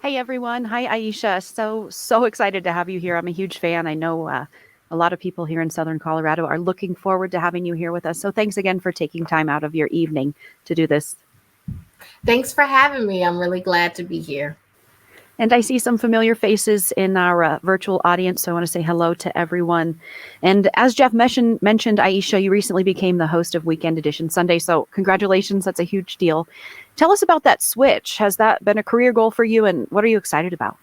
Hey everyone. Hi Ayesha. So excited to have you here. I'm a huge fan. I know a lot of people here in Southern Colorado are looking forward to having you here with us. So thanks again for taking time out of your evening to do this. Thanks for having me. I'm really glad to be here. And I see some familiar faces in our virtual audience, so I want to say hello to everyone. And as Jeff mentioned, Ayesha, you recently became the host of Weekend Edition Sunday, so congratulations. That's a huge deal. Tell us about that switch. Has that been a career goal for you, and what are you excited about?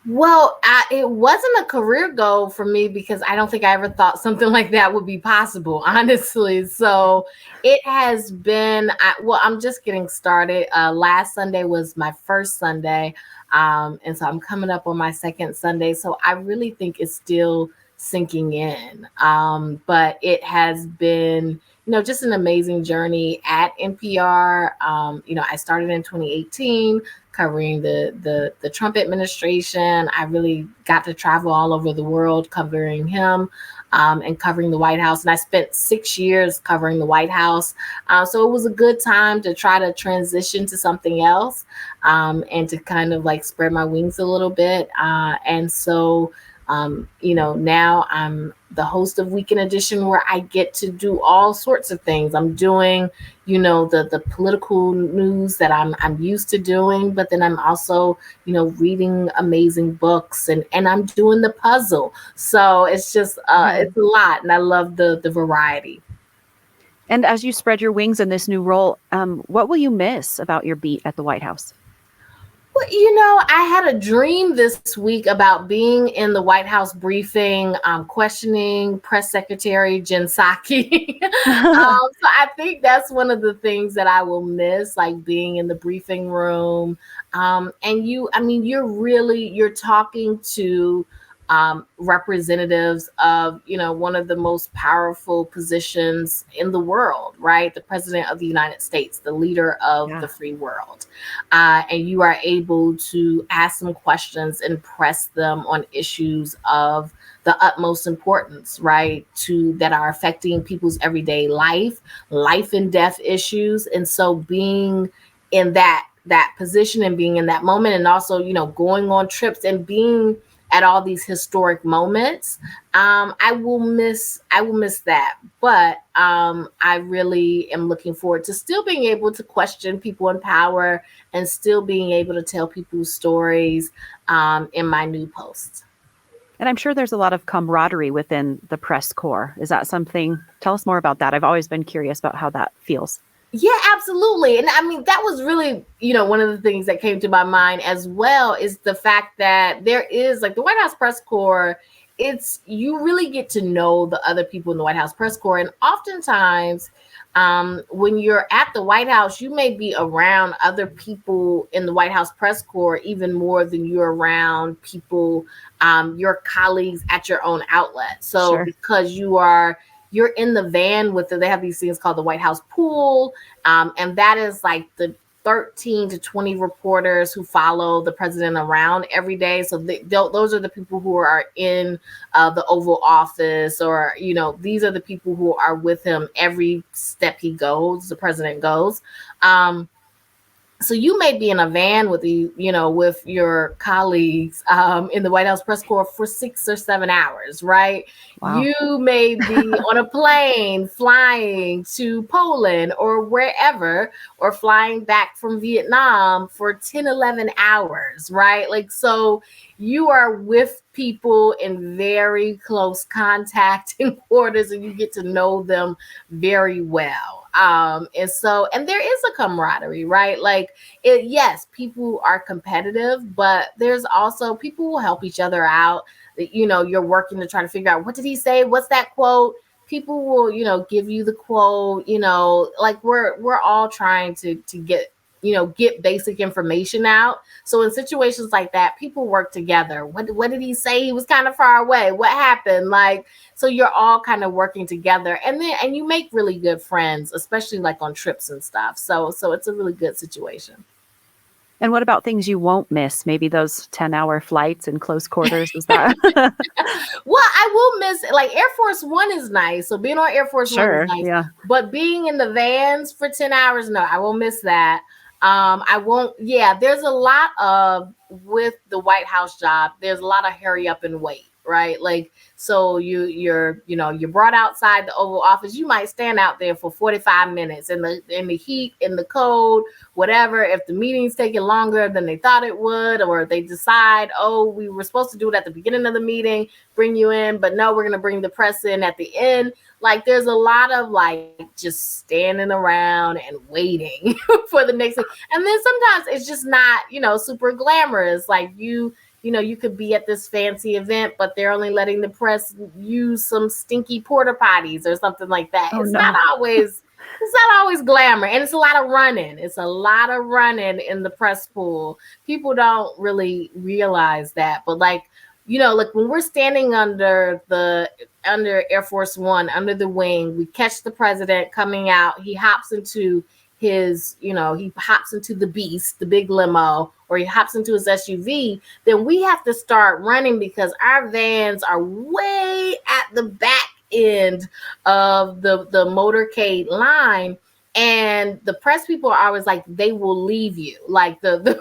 Well, it wasn't a career goal for me because I don't think I ever thought something like that would be possible, honestly. So it has been, I'm just getting started. Last Sunday was my first Sunday. And so I'm coming up on my second Sunday. So I really think it's still sinking in. But it has been, just an amazing journey at NPR. I started in 2018 covering the Trump administration. I really got to travel all over the world covering him and covering the White House. And I spent 6 years covering the White House. So it was a good time to try to transition to something else and to kind of like spread my wings a little bit. Now I'm the host of Weekend Edition where I get to do all sorts of things. I'm doing, the political news that I'm used to doing, but then I'm also, reading amazing books and I'm doing the puzzle. So it's just Yeah. it's a lot and I love the variety. And as you spread your wings in this new role, what will you miss about your beat at the White House? Well, I had a dream this week about being in the White House briefing, questioning Press Secretary Jen Psaki. So I think that's one of the things that I will miss, like being in the briefing room. You're talking to representatives of, one of the most powerful positions in the world, right? The president of the United States, the leader of Yeah. the free world. And you are able to ask them questions and press them on issues of the utmost importance, right? To that are affecting people's everyday life and death issues. And so being in that position and being in that moment and also, going on trips and being at all these historic moments. I will miss that. But I really am looking forward to still being able to question people in power and still being able to tell people's stories in my new post. And I'm sure there's a lot of camaraderie within the press corps. Is that something? Tell us more about that. I've always been curious about how that feels. Yeah, absolutely. And I mean, that was really, one of the things that came to my mind as well is the fact that there is like the White House press corps. It's you really get to know the other people in the White House press corps. And oftentimes, when you're at the White House, you may be around other people in the White House press corps even more than you're around people, your colleagues at your own outlet. So Sure. because you're in the van with they have these things called the White House pool, and that is like the 13 to 20 reporters who follow the president around every day. So those are the people who are in the Oval Office, or these are the people who are with him every step he goes. The president goes. So you may be in a van with with your colleagues in the White House press corps for 6 or 7 hours, right? Wow. You may be on a plane flying to Poland or wherever, or flying back from Vietnam for 10, 11 hours, right? Like, so you are with people in very close contact in quarters and you get to know them very well. And there is a camaraderie, right? Like, yes, people are competitive, but there's also people who help each other out. You're working to try to figure out, what did he say? What's that quote? People will, give you the quote. Like we're all trying to get basic information out. So in situations like that, people work together. What did he say? He was kind of far away. What happened? Like, so you're all kind of working together, and you make really good friends, especially like on trips and stuff. So it's a really good situation. And what about things you won't miss? Maybe those 10-hour flights in close quarters. Is that Well, I will miss, like, Air Force One is nice. So being on Air Force One is sure? nice. Yeah. But being in the vans for 10 hours, no, I will miss that. I won't. Yeah, there's a lot of with the White House job. There's a lot of hurry up and wait, right? Like, so you're brought outside the Oval Office. You might stand out there for 45 minutes in the heat, in the cold, whatever. If the meeting's taking longer than they thought it would, or they decide, oh, we were supposed to do it at the beginning of the meeting, bring you in, but no, we're gonna bring the press in at the end. Like, there's a lot of like just standing around and waiting for the next thing. And then sometimes it's just not, super glamorous. Like you could be at this fancy event, but they're only letting the press use some stinky porta potties or something like that. Oh, it's no. not always glamour. And it's a lot of running. It's a lot of running in the press pool. People don't really realize that. But like when we're standing under Air Force One, under the wing, we catch the president coming out. He hops into the Beast, the big limo, or he hops into his SUV. Then we have to start running because our vans are way at the back end of the motorcade line. And the press people are always like, they will leave you, like no. because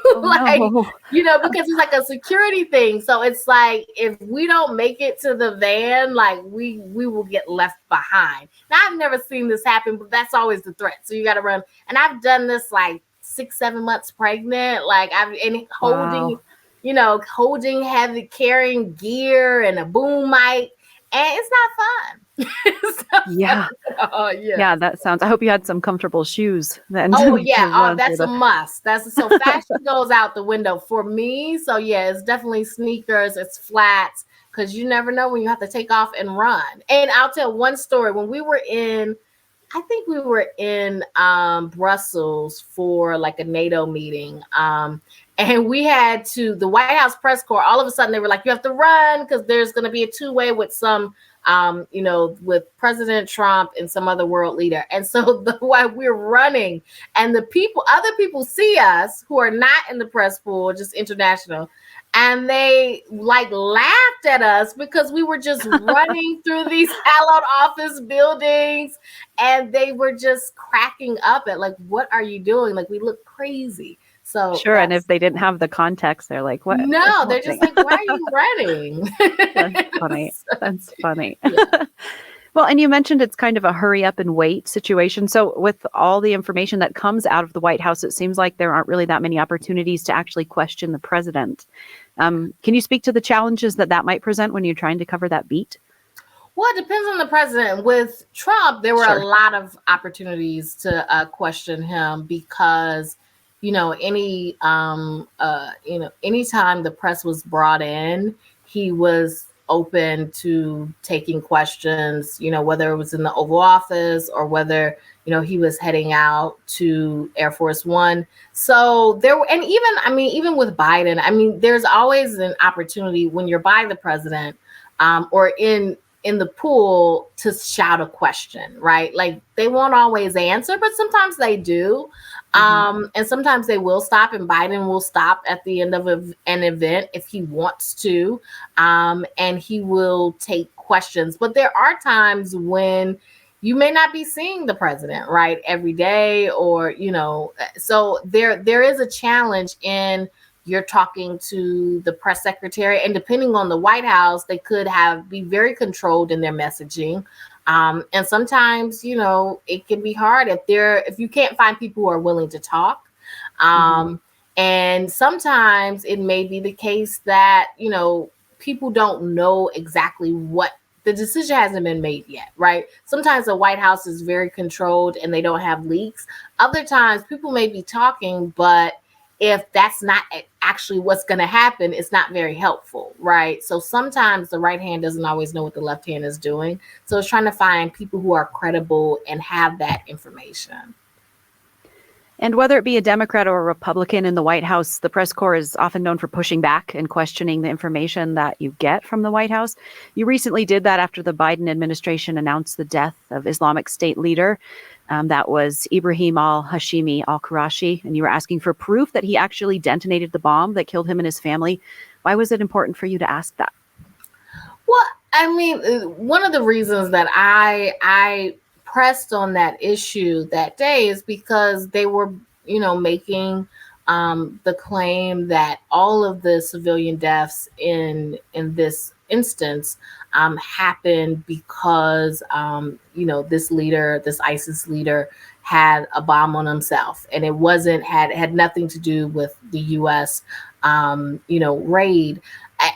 it's like a security thing. So it's like, if we don't make it to the van, like we will get left behind. Now, I've never seen this happen, but that's always the threat. So you got to run. And I've done this like 6-7 months pregnant, like holding heavy, carrying gear and a boom mic, and it's not fun. Yeah. Yeah, that sounds. I hope you had some comfortable shoes then. Oh yeah, that's a must. So fashion goes out the window for me. So yeah, it's definitely sneakers. It's flats, because you never know when you have to take off and run. And I'll tell one story. When I think we were in Brussels for like a NATO meeting. And we had the White House press corps, all of a sudden they were like, you have to run because there's going to be a 2-way with some, with President Trump and some other world leader. And so while we're running and other people see us who are not in the press pool, just international, and they like laughed at us because we were just running through these hallowed office buildings, and they were just cracking up at like, what are you doing? Like, we look crazy. So sure. And if they didn't have the context, they're like, what? No, they're just like, why are you running? That's funny. That's funny. Yeah. Well, and you mentioned it's kind of a hurry up and wait situation. So with all the information that comes out of the White House, it seems like there aren't really that many opportunities to actually question the president. Can you speak to the challenges that might present when you're trying to cover that beat? Well, it depends on the president. With Trump, there were a lot of opportunities to question him because, anytime the press was brought in, he was open to taking questions, whether it was in the Oval Office or whether, he was heading out to Air Force One. So even with Biden, there's always an opportunity when you're by the president or in the pool to shout a question, right? Like, they won't always answer, but sometimes they do. And sometimes they will stop, and Biden will stop at the end of an event if he wants to, and he will take questions. But there are times when you may not be seeing the president, right, every day, or, so there is a challenge in you're talking to the press secretary, and depending on the White House, they could be very controlled in their messaging. And sometimes, it can be hard if you can't find people who are willing to talk. And sometimes it may be the case that, people don't know exactly what the decision hasn't been made yet, right? Sometimes the White House is very controlled and they don't have leaks. Other times people may be talking, but if that's not actually what's going to happen, it's not very helpful, right? So sometimes the right hand doesn't always know what the left hand is doing. So it's trying to find people who are credible and have that information. And whether it be a Democrat or a Republican in the White House, the press corps is often known for pushing back and questioning the information that you get from the White House. You recently did that after the Biden administration announced the death of Islamic State leader. That was Ibrahim al-Hashimi al-Qurashi, and you were asking for proof that he actually detonated the bomb that killed him and his family. Why was it important for you to ask that? Well, one of the reasons that I pressed on that issue that day is because they were making the claim that all of the civilian deaths in this instance happened because this ISIS leader had a bomb on himself, and it wasn't had nothing to do with the U.S. Raid,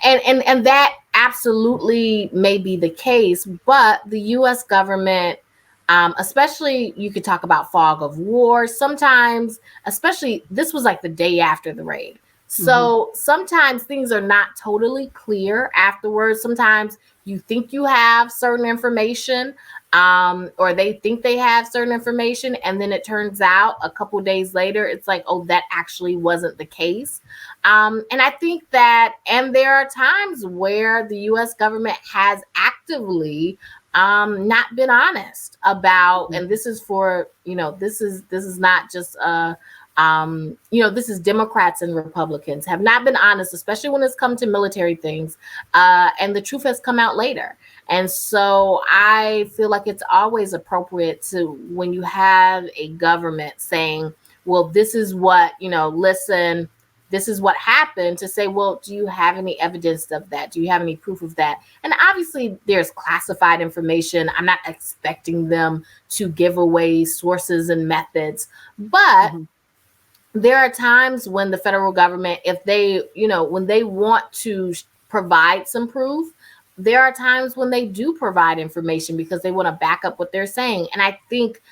and that absolutely may be the case, but the U.S. government, especially you could talk about fog of war. Sometimes, especially this was like the day after the raid. So sometimes things are not totally clear afterwards. Sometimes you think you have certain information, or they think they have certain information, and then it turns out a couple days later, it's like, oh, that actually wasn't the case. And I think that, and there are times where the U.S. government has actively not been honest about, and this is for, this is not just this is Democrats and Republicans have not been honest, especially when it's come to military things, and the truth has come out later. And so I feel like it's always appropriate to, when you have a government saying, well, this is what, listen, this is what happened, to say, well, do you have any evidence of that? Do you have any proof of that? And obviously there's classified information. I'm not expecting them to give away sources and methods, but there are times when the federal government, if they, when they want to provide some proof, there are times when they do provide information because they want to back up what they're saying. And I think,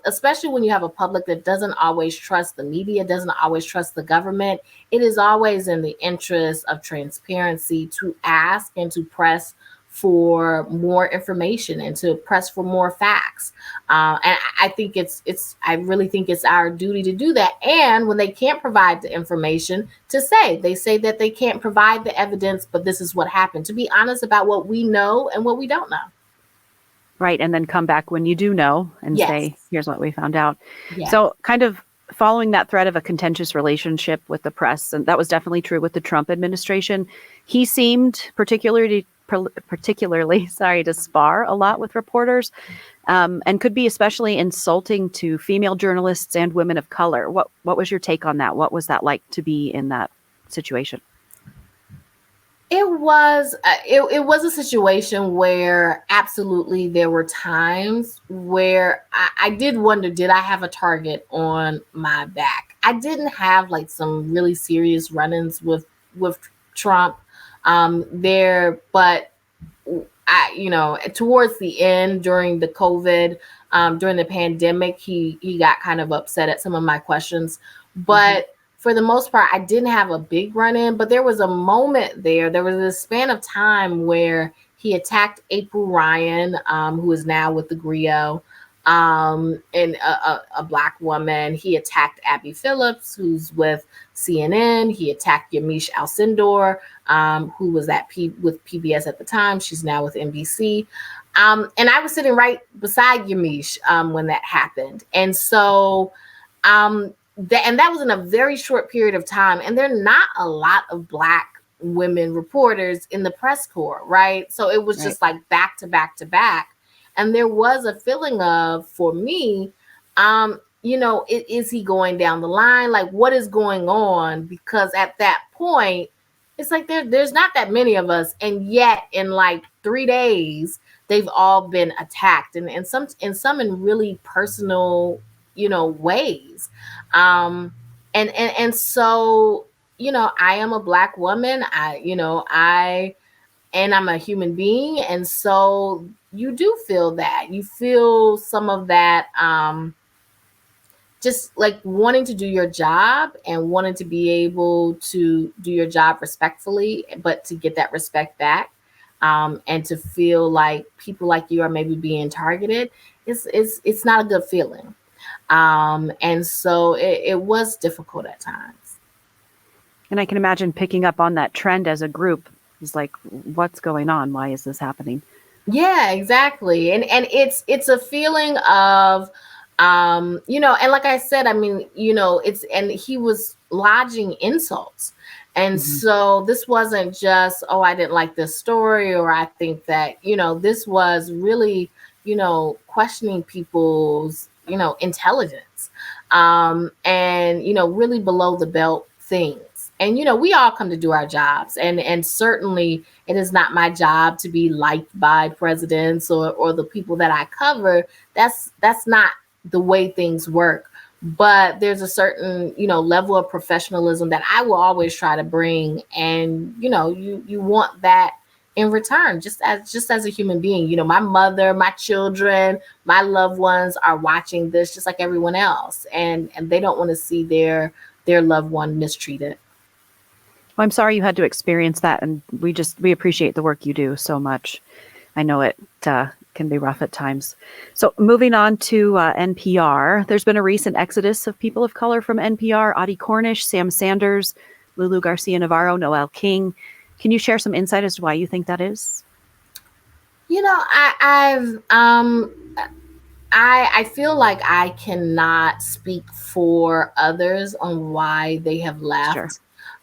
especially when you have a public that doesn't always trust the media, doesn't always trust the government, it is always in the interest of transparency to ask and to press for more information and to press for more facts. And I think I really think it's our duty to do that. And when they can't provide the information, they say that they can't provide the evidence, but this is what happened, to be honest about what we know and what we don't know. Right. And then come back when you do know and say, here's what we found out. So kind of following that thread of a contentious relationship with the press, and that was definitely true with the Trump administration, he seemed particularly to spar a lot with reporters, and could be especially insulting to female journalists and women of color. What was your take on that? What was that like to be in that situation? It was a situation where absolutely there were times where I did wonder, did I have a target on my back? I didn't have like some really serious run-ins with Trump there, but towards the end, during the COVID, during the pandemic, he got kind of upset at some of my questions, but for the most part, I didn't have a big run-in. But there was a moment there was a span of time where he attacked April Ryan, who is now with the Griot, and a Black woman. He attacked Abby Phillips, who's with CNN. He attacked Yamiche Alcindor, who was with PBS at the time. She's now with NBC. And I was sitting right beside Yamiche when that happened. And so that was in a very short period of time. And there are not a lot of Black women reporters in the press corps, right? So it was just like back to back to back. And there was a feeling of, for me, is he going down the line? Like, what is going on? Because at that point, it's like there's not that many of us. And yet in like 3 days, they've all been attacked, and some in really personal, ways. And so, I am a Black woman. And I'm a human being. And so you do feel that. You feel some of that, just like wanting to do your job and wanting to be able to do your job respectfully, but to get that respect back, and to feel like people like you are maybe being targeted. It's not a good feeling. And so it was difficult at times. And I can imagine picking up on that trend as a group. It's like, what's going on? Why is this happening? Yeah, exactly. And it's a feeling of, and like I said, I mean, and he was lodging insults. And so this wasn't just, oh, I didn't like this story, or I think that, this was really, questioning people's, intelligence. and really below the belt things. And we all come to do our jobs, and certainly it is not my job to be liked by presidents or the people that I cover. That's not the way things work. But there's a certain level of professionalism that I will always try to bring, and you want that in return, just as a human being. My mother, my children, my loved ones are watching this just like everyone else, and they don't want to see their loved one mistreated. Well, I'm sorry you had to experience that, and we appreciate the work you do so much. I know it can be rough at times. So moving on to NPR, there's been a recent exodus of people of color from NPR: Audie Cornish, Sam Sanders, Lulu Garcia Navarro, Noel King. Can you share some insight as to why you think that is? I feel like I cannot speak for others on why they have left. Sure.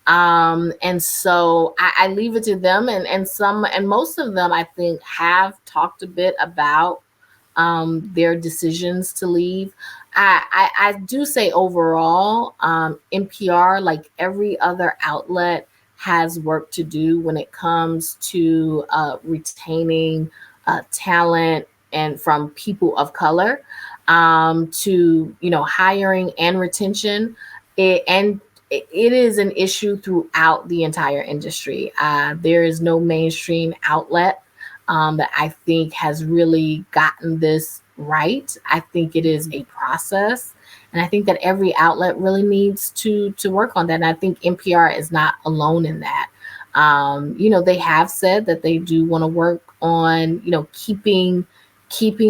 And so I leave it to them, and most of them I think have talked a bit about their decisions to leave. I do say overall, NPR, like every other outlet, has work to do when it comes to retaining talent and from people of color, to hiring and retention. It is an issue throughout the entire industry. There is no mainstream outlet that I think has really gotten this right. I think it is a process, and I think that every outlet really needs to work on that. And I think NPR is not alone in that. They have said that they do want to work on keeping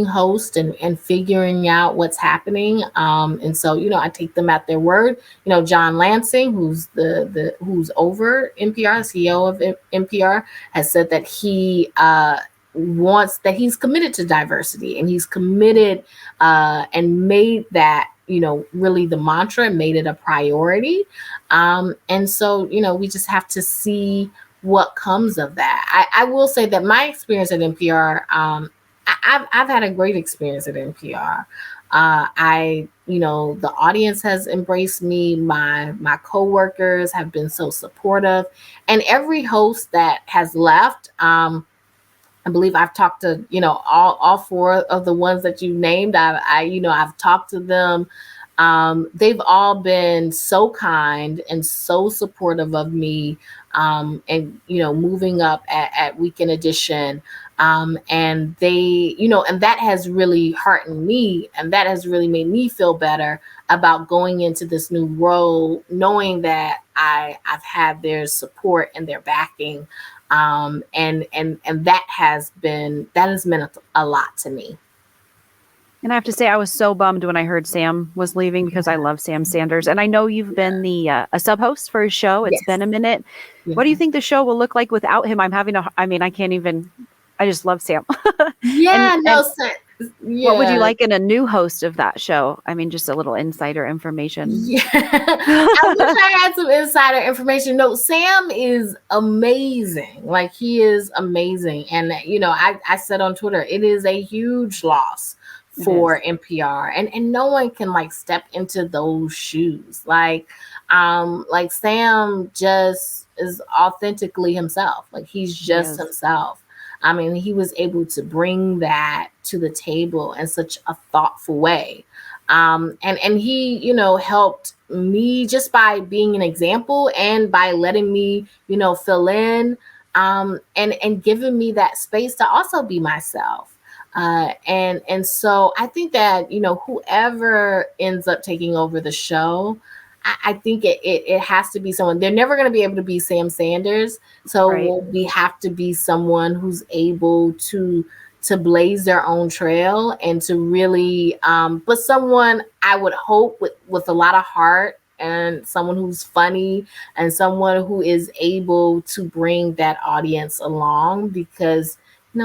host and figuring out what's happening. And so, I take them at their word. John Lansing, who's over NPR, CEO of NPR, has said that he's committed to diversity, and he's committed and made that really the mantra, and made it a priority. And so, we just have to see what comes of that. I will say that my experience at NPR, I've had a great experience at NPR. The audience has embraced me. My coworkers have been so supportive, and every host that has left, I believe I've talked to all four of the ones that you named. I've talked to them. They've all been so kind and so supportive of me, and moving up at Weekend Edition. And and that has really heartened me, and that has really made me feel better about going into this new role, knowing that I've had their support and their backing. And that has meant a lot to me. And I have to say, I was so bummed when I heard Sam was leaving, because I love Sam Sanders. And I know you've been a sub-host for his show. It's been a minute. Yeah. What do you think the show will look like without him? I just love Sam. Yeah, What would you like in a new host of that show? Just a little insider information. Yeah. I wish I had some insider information. No, Sam is amazing. Like, he is amazing. And, I said on Twitter, it is a huge loss for NPR. And no one can step into those shoes. Like Sam just is authentically himself. Like, he's just himself. He was able to bring that to the table in such a thoughtful way. And he, helped me just by being an example, and by letting me, fill in, and giving me that space to also be myself. And so I think that, whoever ends up taking over the show, I think it has to be someone. They're never going to be able to be Sam Sanders. So we have to be someone who's able to blaze their own trail, and to really, but someone I would hope with a lot of heart, and someone who's funny, and someone who is able to bring that audience along, because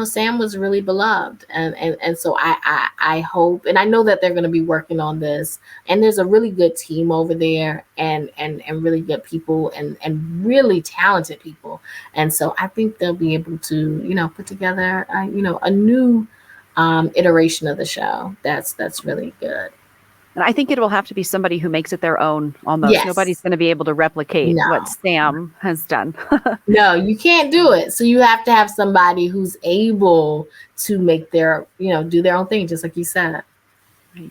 Sam was really beloved. And so I hope, and I know that they're going to be working on this, and there's a really good team over there, and really good people, and really talented people. And so I think they'll be able to, put together, a new iteration of the show. That's really good. And I think it will have to be somebody who makes it their own almost. Nobody's Yes. going to be able to replicate what No. Sam has done. No, you can't do it. So you have to have somebody who's able to make their, do their own thing, just like you said. Right.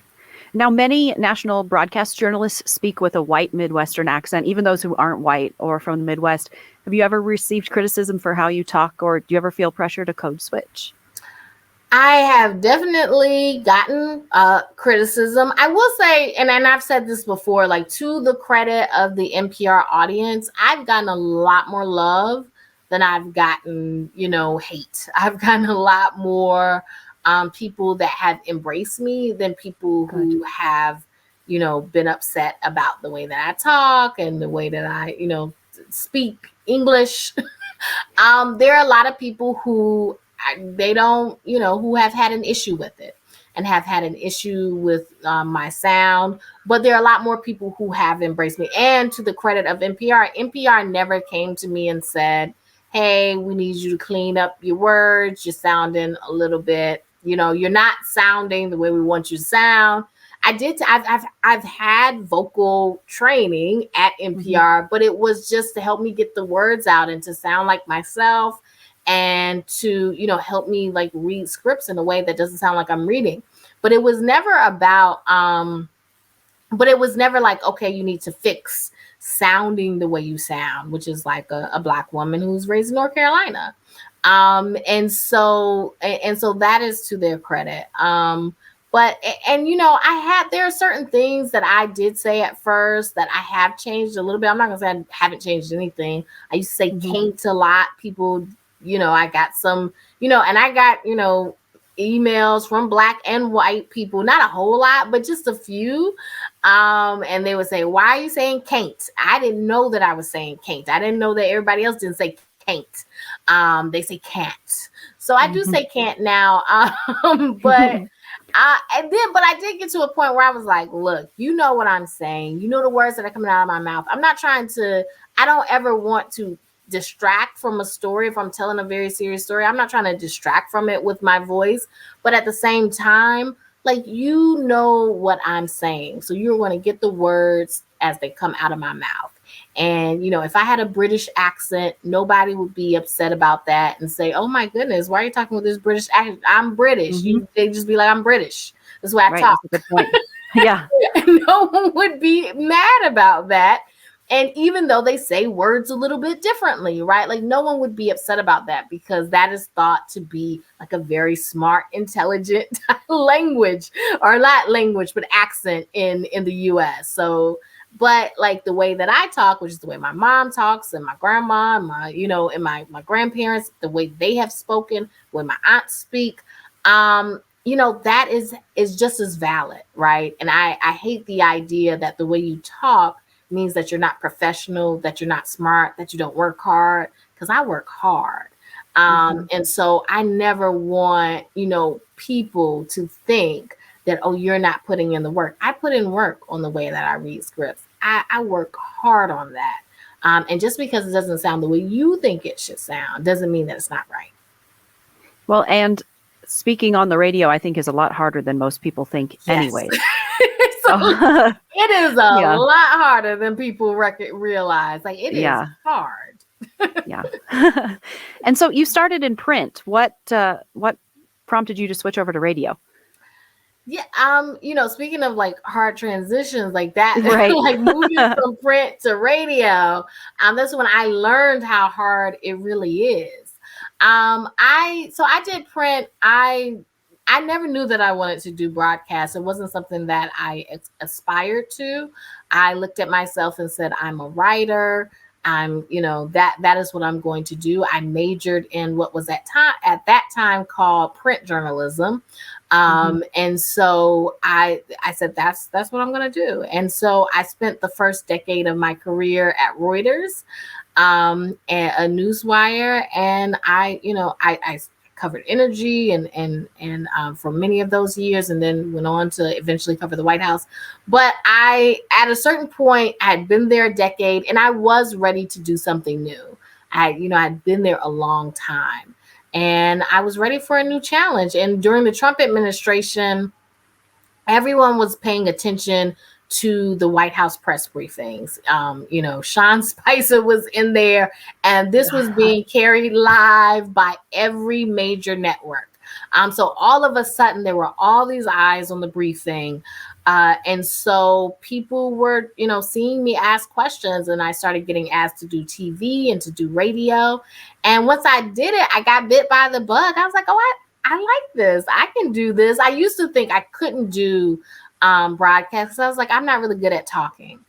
Now, many national broadcast journalists speak with a white Midwestern accent, even those who aren't white or from the Midwest. Have you ever received criticism for how you talk, or do you ever feel pressure to code switch? I have definitely gotten criticism. I will say, and I've said this before, like to the credit of the NPR audience, I've gotten a lot more love than I've gotten, hate. I've gotten a lot more people that have embraced me than people who have, been upset about the way that I talk and the way that I, speak English. There are a lot of people who they don't, who have had an issue with it and have had an issue with my sound. But there are a lot more people who have embraced me. And to the credit of NPR never came to me and said, hey, we need you to clean up your words. You're sounding a little bit, you're not sounding the way we want you to sound. I've had vocal training at NPR, but it was just to help me get the words out and to sound like myself and to, help me like read scripts in a way that doesn't sound like I'm reading. But it was never about, but it was never like, okay, you need to fix sounding the way you sound, which is like a Black woman who's raised in North Carolina. And so that is to their credit. But there are certain things that I did say at first that I have changed a little bit. I'm not gonna say I haven't changed anything. I used to say "can't" a lot. People, I got some, and I got, emails from Black and white people, not a whole lot, but just a few. And they would say, why are you saying "can't"? I didn't know that I was saying "can't." I didn't know that everybody else didn't say "can't." They say "can't." So I do say "can't" now. But I did get to a point where I was like, look, you know what I'm saying. You know the words that are coming out of my mouth. I don't ever want to distract from a story. If I'm telling a very serious story, I'm not trying to distract from it with my voice. But at the same time, like, you know what I'm saying. So you're going to get the words as they come out of my mouth. And, if I had a British accent, nobody would be upset about that and say, oh my goodness, why are you talking with this British accent? I'm British. They just be like, I'm British. That's why I talk. That's a good point. Yeah. No one would be mad about that. And even though they say words a little bit differently, right? Like, no one would be upset about that because that is thought to be like a very smart, intelligent language, or not language, but accent in the US. So, but like the way that I talk, which is the way my mom talks and my grandma, and my grandparents, the way they have spoken, when my aunts speak, that is just as valid, right? And I hate the idea that the way you talk means that you're not professional, that you're not smart, that you don't work hard, because I work hard. And so I never want, people to think that, oh, you're not putting in the work. I put in work on the way that I read scripts. I work hard on that. And just because it doesn't sound the way you think it should sound doesn't mean that it's not right. Well, and speaking on the radio, I think, is a lot harder than most people think anyway. It is a lot harder than people realize. Like, it is hard. Yeah. And so you started in print. What prompted you to switch over to radio? Yeah, speaking of like hard transitions like that, right. like moving from print to radio, that's when I learned how hard it really is. I did print. I never knew that I wanted to do broadcast. It wasn't something that I aspired to. I looked at myself and said, I'm a writer. That is what I'm going to do. I majored in what was at that time called print journalism. And so I said, that's what I'm going to do. And so I spent the first decade of my career at Reuters, and a newswire. And I covered energy and for many of those years, and then went on to eventually cover the White House. But at a certain point, I had been there a decade, and I was ready to do something new. I'd been there a long time, and I was ready for a new challenge. And during the Trump administration, everyone was paying attention to the White House press briefings. Sean Spicer was in there, and this was being carried live by every major network. So all of a sudden, there were all these eyes on the briefing. And so people were, seeing me ask questions, and I started getting asked to do TV and to do radio. And once I did it, I got bit by the bug. I was like, oh, I like this. I can do this. I used to think I couldn't do broadcast. So I was like, I'm not really good at talking.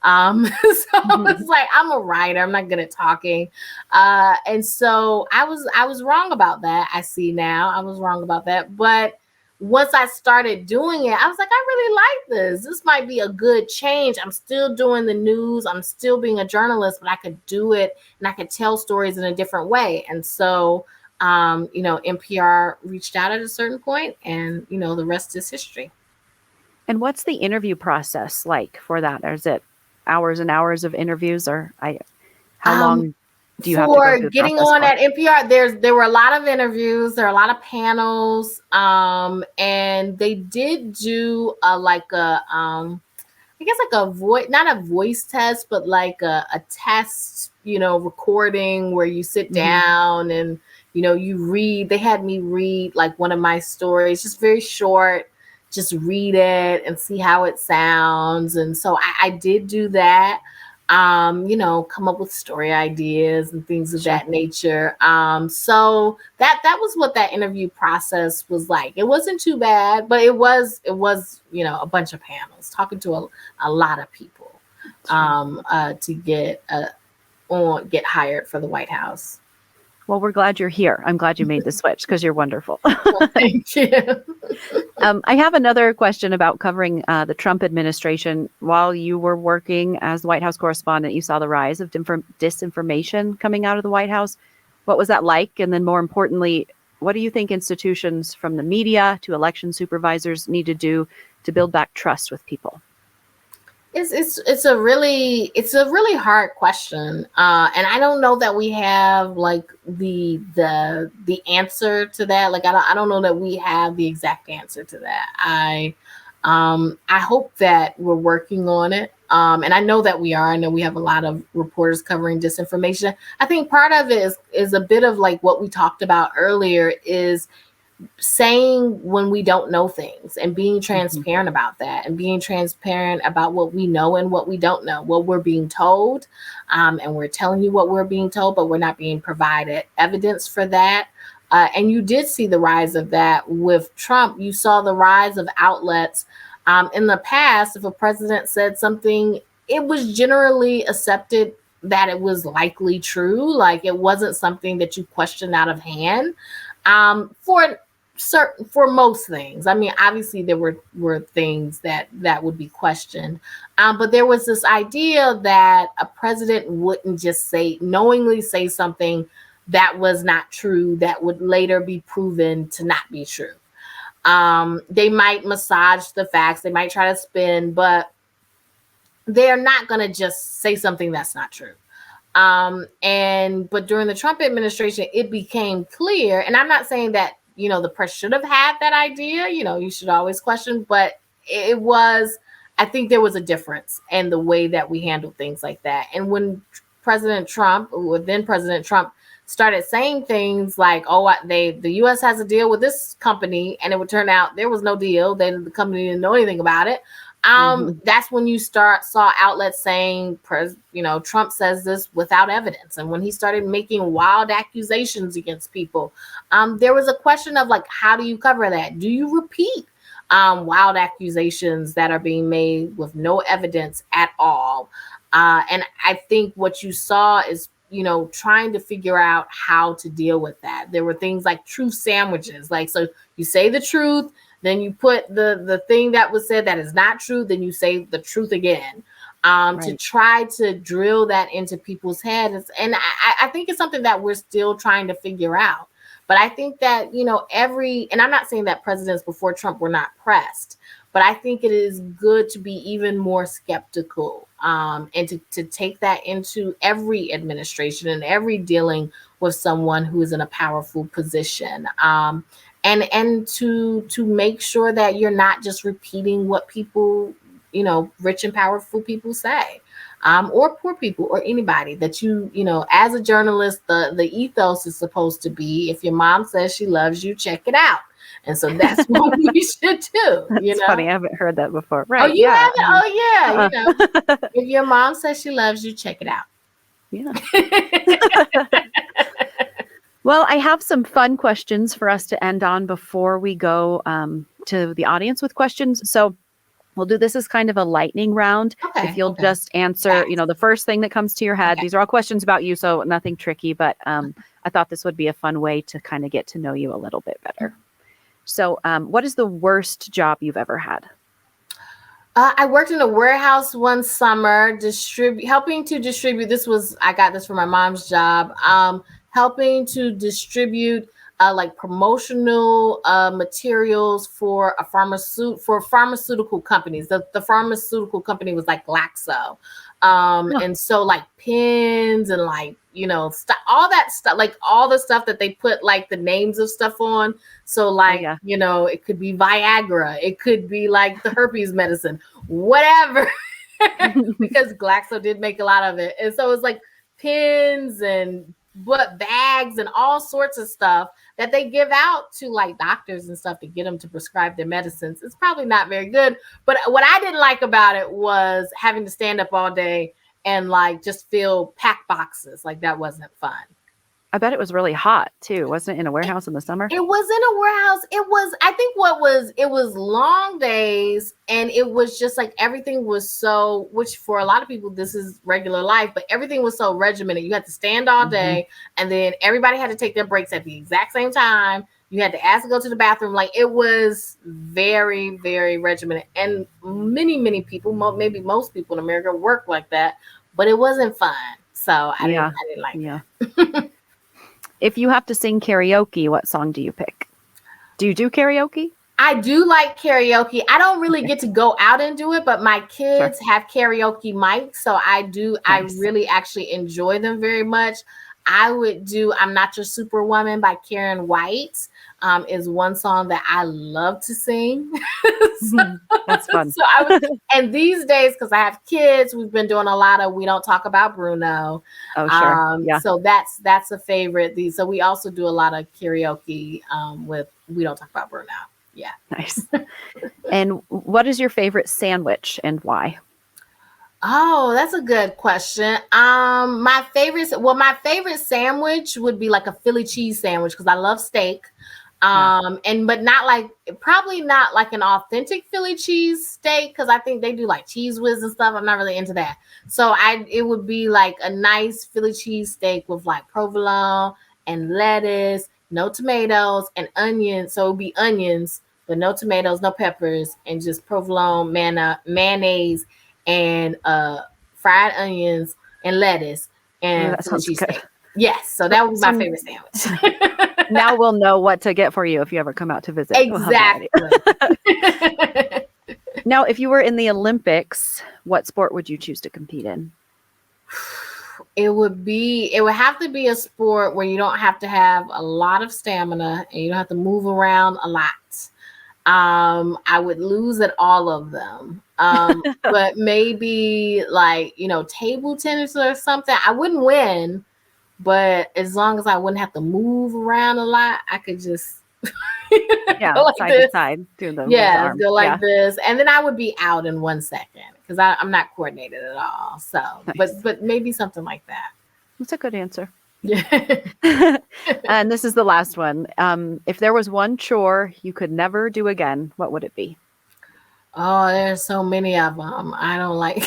So it's like, I'm a writer. I'm not good at talking. And so I was wrong about that. I see now I was wrong about that. But once I started doing it, I was like, I really like this. This might be a good change. I'm still doing the news. I'm still being a journalist, but I could do it and I could tell stories in a different way. And so, NPR reached out at a certain point, and, the rest is history. And what's the interview process like for that? Or is it hours and hours of interviews, or how long do you have to go through the getting process on for? at NPR? There were a lot of interviews. There are a lot of panels, and they did do not a voice test, but like a test, recording where you sit down and you read. They had me read like one of my stories, just very short. Just read it and see how it sounds. And so I did do that. Come up with story ideas and things of that nature. So that was what that interview process was like. It wasn't too bad, but it was, a bunch of panels, talking to a lot of people, to get hired for the White House. Well, we're glad you're here. I'm glad you made the switch because you're wonderful. Well, thank you. I have another question about covering the Trump administration. While you were working as the White House correspondent, you saw the rise of disinformation coming out of the White House. What was that like? And then more importantly, what do you think institutions from the media to election supervisors need to do to build back trust with people? It's a really hard question, and I don't know that we have like the answer to that. Like I don't know that we have the exact answer to that. I hope that we're working on it, and I know that we are. I know we have a lot of reporters covering disinformation. I think part of it is a bit of like what we talked about earlier, is saying when we don't know things and being transparent about that, and being transparent about what we know and what we don't know, what we're being told, and we're telling you what we're being told, but we're not being provided evidence for that. And you did see the rise of that with Trump. You saw the rise of outlets. In the past, if a president said something, it was generally accepted that it was likely true. Like it wasn't something that you questioned out of hand. For most things. I mean, obviously there were things that would be questioned, but there was this idea that a president wouldn't just knowingly say something that was not true, that would later be proven to not be true. They might massage the facts, they might try to spin, but they're not going to just say something that's not true. But during the Trump administration, it became clear, and I'm not saying that the press should have had that idea. You should always question, but I think there was a difference in the way that we handled things like that. And when President Trump, or then President Trump, started saying things like, the U.S. has a deal with this company, and it would turn out there was no deal. The company didn't know anything about it. That's when you saw outlets saying, Trump says this without evidence. And when he started making wild accusations against people, there was a question of like, how do you cover that? Do you repeat wild accusations that are being made with no evidence at all? And I think what you saw is, trying to figure out how to deal with that. There were things like truth sandwiches. Like, so you say the truth, then you put the thing that was said that is not true, then you say the truth again, to try to drill that into people's heads. And I think it's something that we're still trying to figure out. But I think that, and I'm not saying that presidents before Trump were not pressed, but I think it is good to be even more skeptical, and to take that into every administration and every dealing with someone who is in a powerful position. And to make sure that you're not just repeating what people, rich and powerful people say, or poor people, or anybody that as a journalist, the ethos is supposed to be, if your mom says she loves you, check it out. And so that's what we should do. It's funny. I haven't heard that before. Right. Oh, you yeah. haven't? Oh, yeah. If your mom says she loves you, check it out. Yeah. Well, I have some fun questions for us to end on before we go to the audience with questions. So we'll do this as kind of a lightning round. Okay, if you'll just answer, the first thing that comes to your head. Okay. These are all questions about you, so nothing tricky, but I thought this would be a fun way to kind of get to know you a little bit better. So what is the worst job you've ever had? I worked in a warehouse one summer, helping to distribute. I got this from my mom's job. Helping to distribute like promotional materials for pharmaceutical companies. The pharmaceutical company was like Glaxo. And so like pens and like, all that stuff, like all the stuff that they put like the names of stuff on. So like, it could be Viagra, it could be like the herpes medicine, whatever, because Glaxo did make a lot of it. And so it's like pens and bags and all sorts of stuff that they give out to like doctors and stuff to get them to prescribe their medicines. It's probably not very good. But what I didn't like about it was having to stand up all day and like just fill pack boxes. Like that wasn't fun. I bet it was really hot too. Wasn't it in a warehouse in the summer? It was in a warehouse. I think it was long days, and it was just like everything was so, which for a lot of people, this is regular life, but everything was so regimented. You had to stand all day, and then everybody had to take their breaks at the exact same time. You had to ask to go to the bathroom. Like it was very, very regimented. And many, many people, maybe most people in America work like that, but it wasn't fun. So I didn't like that. If you have to sing karaoke, what song do you pick? Do you do karaoke? I do like karaoke. I don't really get to go out and do it, but my kids have karaoke mics. So I do. Nice. I really actually enjoy them very much. I would do I'm Not Your Superwoman by Karen White. Is one song that I love to sing. That's fun. And these days, because I have kids, we've been doing a lot of We Don't Talk About Bruno. Oh, sure. So that's a favorite. So we also do a lot of karaoke with We Don't Talk About Bruno. Yeah. Nice. And what is your favorite sandwich and why? Oh, that's a good question. My favorite sandwich would be like a Philly cheese sandwich because I love steak. But probably not like an authentic Philly cheese steak, because I think they do like Cheese Whiz and stuff. I'm not really into that. So it would be like a nice Philly cheese steak with like provolone and lettuce, no tomatoes and onions. So it would be onions, but no tomatoes, no peppers, and just provolone, mayonnaise, and fried onions and lettuce and that sounds cheese good. steak. Yes, so that would be my favorite sandwich. Now we'll know what to get for you if you ever come out to visit. Exactly. Now, if you were in the Olympics, what sport would you choose to compete in? It would have to be a sport where you don't have to have a lot of stamina and you don't have to move around a lot. I would lose at all of them. But maybe like, table tennis or something. I wouldn't win, but as long as I wouldn't have to move around a lot, I could just go like side to side, do them. Yeah, go like this, and then I would be out in 1 second because I'm not coordinated at all. So, nice. but maybe something like that. That's a good answer. Yeah. And this is the last one. If there was one chore you could never do again, what would it be? Oh, there's so many of them. I don't like.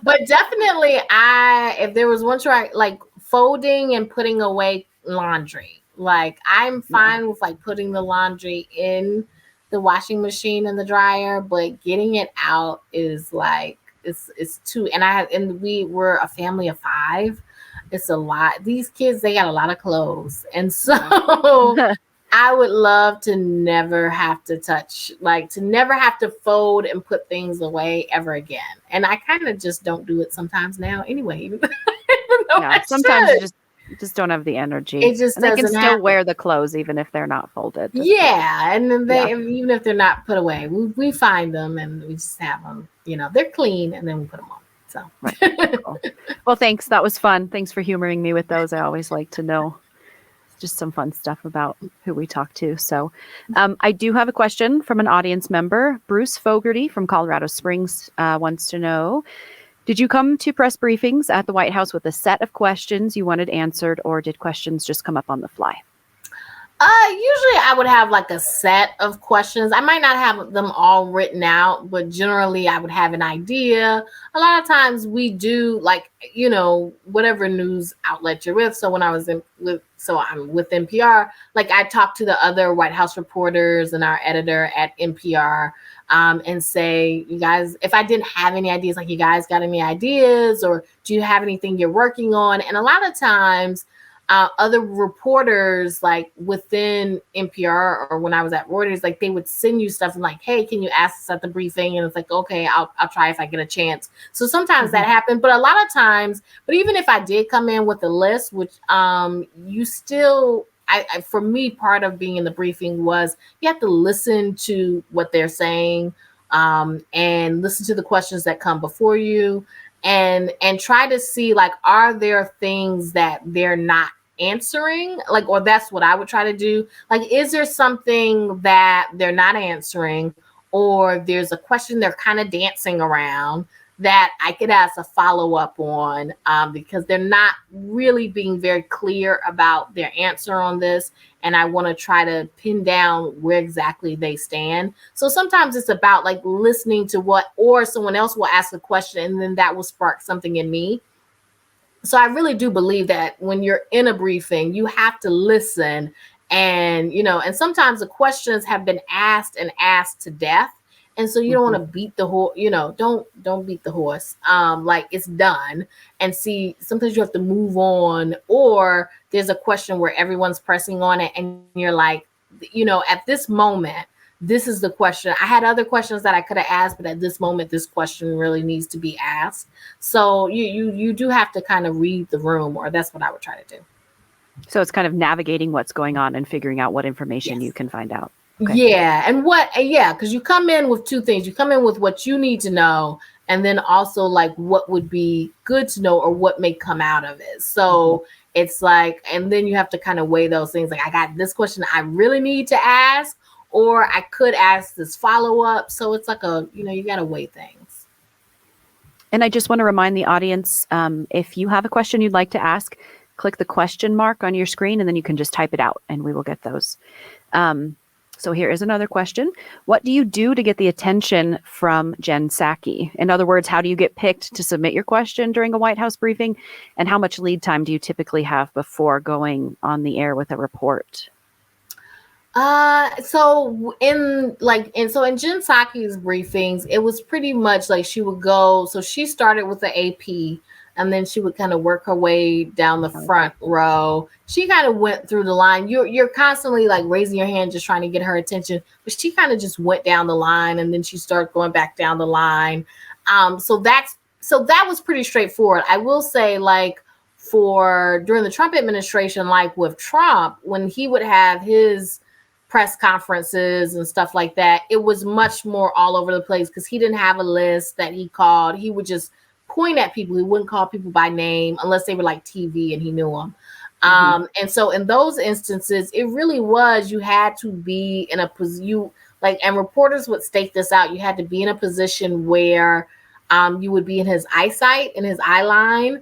But definitely, if there was one chore, like folding and putting away laundry. Like I'm fine with like putting the laundry in the washing machine and the dryer, but getting it out is like it's too. And we were a family of 5. It's a lot. These kids, they got a lot of clothes, and so I would love to never have to touch, like to never have to fold and put things away ever again. And I kind of just don't do it sometimes now anyway, even though I Sometimes you should. just don't have the energy. It just And they can doesn't still happen. wear the clothes even if they're not folded. Yeah, and then Yeah. even if they're not put away, we find them and we just have them. They're clean, and then we put them on. So, Right. Cool. Well, thanks. That was fun. Thanks for humoring me with those. I always like to know just some fun stuff about who we talk to. So I do have a question from an audience member. Bruce Fogarty from Colorado Springs wants to know, did you come to press briefings at the White House with a set of questions you wanted answered, or did questions just come up on the fly? Usually I would have like a set of questions. I might not have them all written out, but generally I would have an idea. A lot of times we do like, whatever news outlet you're with. So when I was I'm with NPR, like I talked to the other White House reporters and our editor at NPR, and say, you guys, if I didn't have any ideas, like you guys got any ideas, or do you have anything you're working on? And a lot of times, other reporters like within NPR or when I was at Reuters, like they would send you stuff and like, hey, can you ask us at the briefing? And it's like, okay, I'll try if I get a chance. So sometimes that happened, but a lot of times, but even if I did come in with a list, which you still, for me, part of being in the briefing was you have to listen to what they're saying, and listen to the questions that come before you, and try to see like, are there things that they're not answering, like, or that's what I would try to do. Like, is there something that they're not answering, or there's a question they're kind of dancing around that I could ask a follow-up on, because they're not really being very clear about their answer on this, and I want to try to pin down where exactly they stand. So sometimes it's about like listening to what, or someone else will ask a question and then that will spark something in me. So I really do believe that when you're in a briefing, you have to listen, and and sometimes the questions have been asked and asked to death. And so you don't want to beat the horse, don't beat the horse. Like it's done, and see, sometimes you have to move on, or there's a question where everyone's pressing on it and you're like, at this moment, this is the question. I had other questions that I could have asked, but at this moment, this question really needs to be asked. So you do have to kind of read the room, or that's what I would try to do. So it's kind of navigating what's going on and figuring out what information you can find out. Okay. Yeah. And because you come in with two things. You come in with what you need to know, and then also like what would be good to know or what may come out of it. So it's like, and then you have to kind of weigh those things. Like, I got this question I really need to ask, or I could ask this follow-up. So it's like you got to weigh things. And I just want to remind the audience, if you have a question you'd like to ask, click the question mark on your screen, and then you can just type it out and we will get those. So here is another question. What do you do to get the attention from Jen Psaki? In other words, how do you get picked to submit your question during a White House briefing? And how much lead time do you typically have before going on the air with a report? So in Jen Psaki's briefings, it was pretty much like she would go. So she started with the AP, and then she would kind of work her way down the front row. She kind of went through the line. You're constantly like raising your hand, just trying to get her attention, but she kind of just went down the line, and then she started going back down the line. So that was pretty straightforward. I will say, like, during the Trump administration, like with Trump, when he would have his press conferences and stuff like that, it was much more all over the place because he didn't have a list that he called. He would just point at people. He wouldn't call people by name unless they were like TV and he knew them. And so in those instances, it really was, you had to be in a position, and reporters would state this out, you had to be in a position where you would be in his eyesight, in his eye line.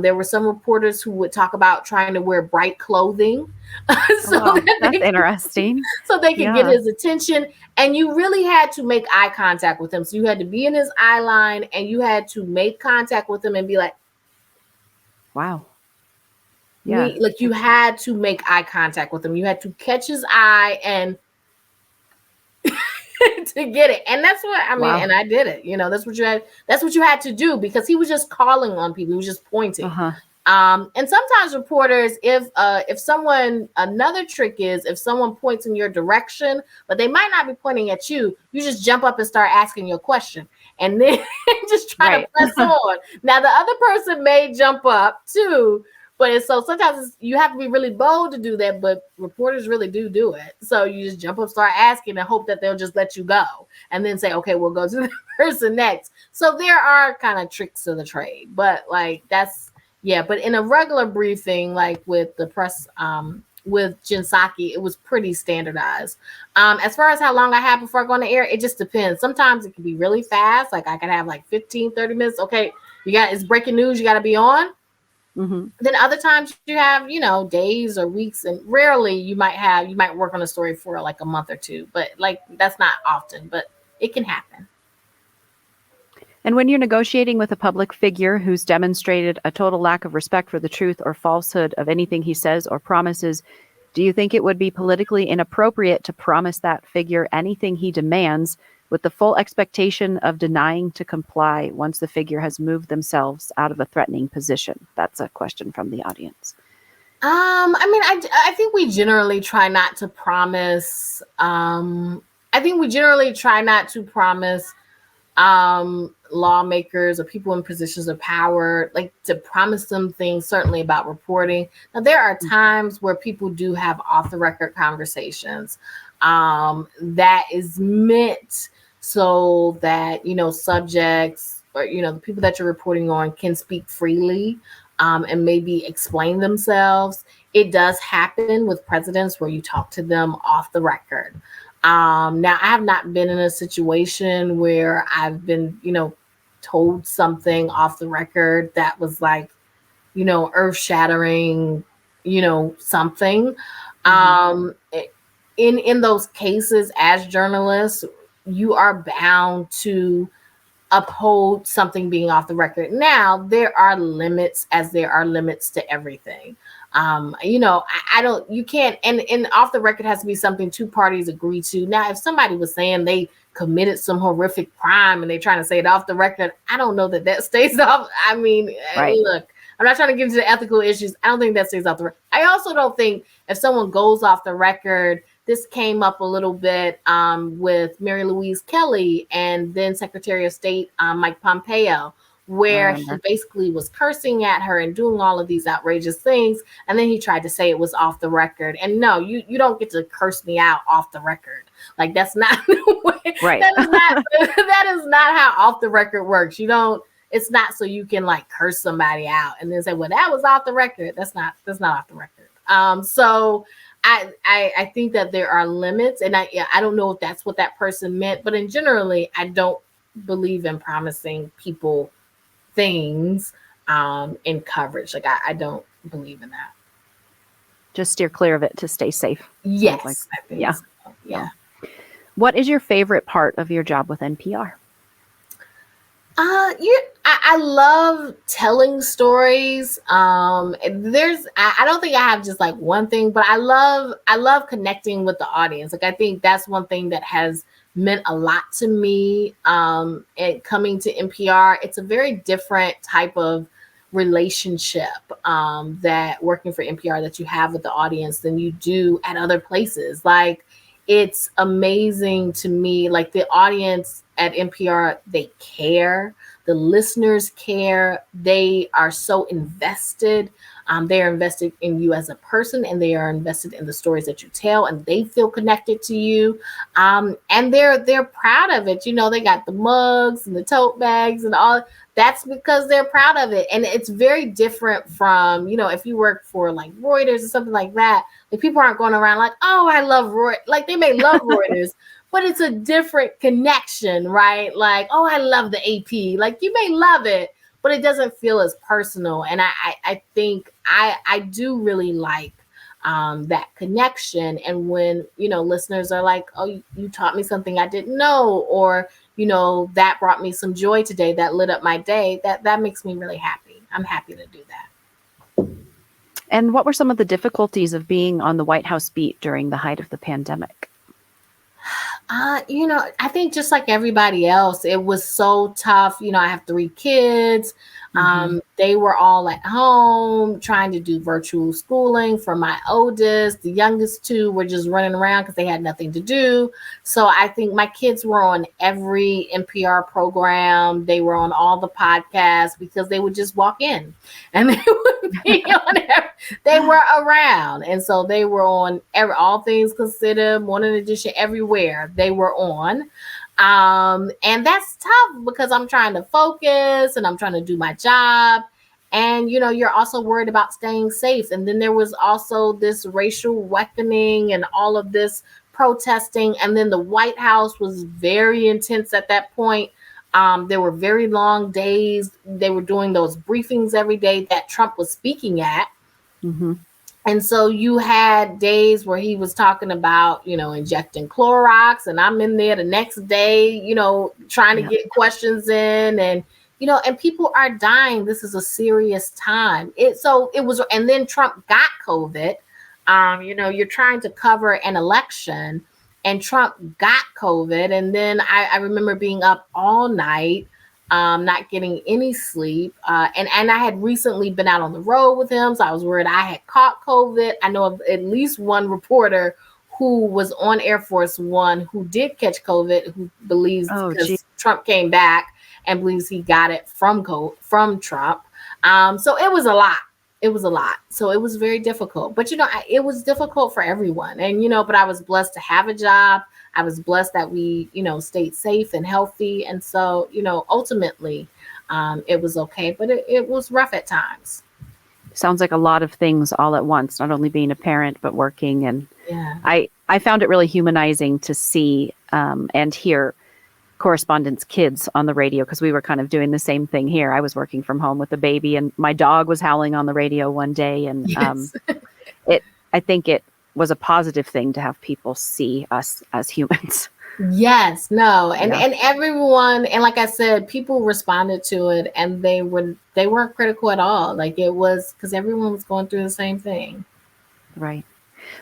There were some reporters who would talk about trying to wear bright clothing. That's interesting. So they could get his attention. And you really had to make eye contact with him. So you had to be in his eye line, and you had to make contact with him and be like, wow. Yeah. You had to make eye contact with him. You had to catch his eye and to get it. And that's what I mean. Wow. And I did it. That's what you had to do, because he was just calling on people. He was just pointing. And sometimes reporters, if someone, another trick is if someone points in your direction, but they might not be pointing at you, you just jump up and start asking your question, and then just try to press on. Now the other person may jump up too, but so sometimes you have to be really bold to do that. But reporters really do it. So you just jump up, start asking, and hope that they'll just let you go, and then say, "Okay, we'll go to the person next." So there are kind of tricks to the trade, but like that's. Yeah, but in a regular briefing, like with the press, with Jen Psaki, it was pretty standardized. As far as how long I have before I go on the air, it just depends. Sometimes it can be really fast. Like I can have like 15, 30 minutes. Okay, it's breaking news. You got to be on. Mm-hmm. Then other times you have, days or weeks, and rarely you might work on a story for like a month or two. But like that's not often, but it can happen. And when you're negotiating with a public figure who's demonstrated a total lack of respect for the truth or falsehood of anything he says or promises, do you think it would be politically inappropriate to promise that figure anything he demands with the full expectation of denying to comply once the figure has moved themselves out of a threatening position? That's a question from the audience. I think we generally try not to promise. Lawmakers or people in positions of power, like to promise them things, certainly about reporting. Now, there are times where people do have off the record conversations that is meant so that, subjects or, the people that you're reporting on can speak freely and maybe explain themselves. It does happen with presidents where you talk to them off the record. Now, I have not been in a situation where I've been, told something off the record that was like, earth shattering, something. In those cases, as journalists, you are bound to uphold something being off the record. Now, there are limits, as there are limits to everything. You can't, and off the record has to be something two parties agree to. Now, if somebody was saying they committed some horrific crime and they're trying to say it off the record, I don't know that stays off. I mean, right. Look, I'm not trying to get into the ethical issues. I don't think that stays off the record. I also don't think if someone goes off the record, this came up a little bit with Mary Louise Kelly and then Secretary of State Mike Pompeo, where he basically was cursing at her and doing all of these outrageous things. And then he tried to say it was off the record. And no, you don't get to curse me out off the record. Like, that's not the way. Right. That is not how off the record works. It's not so you can like curse somebody out and then say, well, that was off the record. That's not off the record. So I think that there are limits, and I don't know if that's what that person meant, but in generally, I don't believe in promising people things in coverage. Like I don't believe in that. Just steer clear of it to stay safe. Yes, like, I think so. Yeah. What is your favorite part of your job with NPR? I love telling stories. I don't think I have just like one thing, but I love connecting with the audience. Like I think that's one thing that has meant a lot to me. And coming to NPR, it's a very different type of relationship that working for NPR that you have with the audience than you do at other places. Like, it's amazing to me, like the audience at NPR, they care. The listeners care. They are so invested. They are invested in you as a person, and they are invested in the stories that you tell, and they feel connected to you. And they're proud of it. They got the mugs and the tote bags and all. That's because they're proud of it. And it's very different from, if you work for like Reuters or something like that, like people aren't going around like, oh, I love Reuters. Like they may love Reuters, but it's a different connection, right? Like, oh, I love the AP. Like you may love it, but it doesn't feel as personal. And I think I do really like that connection. And when, listeners are like, oh, you taught me something I didn't know, or, that brought me some joy today, that lit up my day, that makes me really happy. I'm happy to do that. And what were some of the difficulties of being on the White House beat during the height of the pandemic? I think just like everybody else, it was so tough. I have 3 kids. They were all at home trying to do virtual schooling for my oldest. The youngest 2 were just running around because they had nothing to do. So I think my kids were on every NPR program. They were on all the podcasts because they would just walk in and they would be on they were around. And so they were on all things considered, Morning Edition, everywhere they were on. And that's tough because I'm trying to focus and I'm trying to do my job. And, you're also worried about staying safe. And then there was also this racial reckoning and all of this protesting. And then the White House was very intense at that point. There were very long days. They were doing those briefings every day that Trump was speaking at. And so you had days where he was talking about, injecting Clorox, and I'm in there the next day, trying to get questions in, and, and people are dying. This is a serious time. And then Trump got COVID. You're trying to cover an election, and Trump got COVID. And then I remember being up all night, not getting any sleep. And I had recently been out on the road with him, so I was worried I had caught COVID. I know of at least one reporter who was on Air Force One who did catch COVID, who believes because Trump came back and believes he got it from Trump. So it was a lot. It was a lot. So it was very difficult. But, it was difficult for everyone. And, but I was blessed to have a job. I was blessed that we, stayed safe and healthy. And so, ultimately, it was okay. But it was rough at times. Sounds like a lot of things all at once, not only being a parent, but working. And I found it really humanizing to see and hear correspondents' kids on the radio, because we were kind of doing the same thing here. I was working from home with the baby, and my dog was howling on the radio one day. And I think it was a positive thing to have people see us as humans. Yes, no. And everyone, and like I said, people responded to it, and they weren't critical at all. Like, it was because everyone was going through the same thing. Right.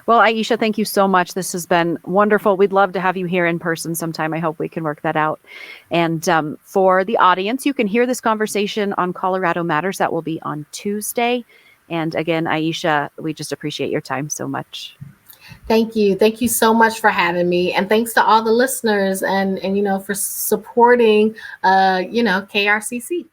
Well, Ayesha, thank you so much. This has been wonderful. We'd love to have you here in person sometime. I hope we can work that out. And for the audience, you can hear this conversation on Colorado Matters. That will be on Tuesday. And again, Ayesha, we just appreciate your time so much. Thank you. Thank you so much for having me. And thanks to all the listeners and for supporting, KRCC.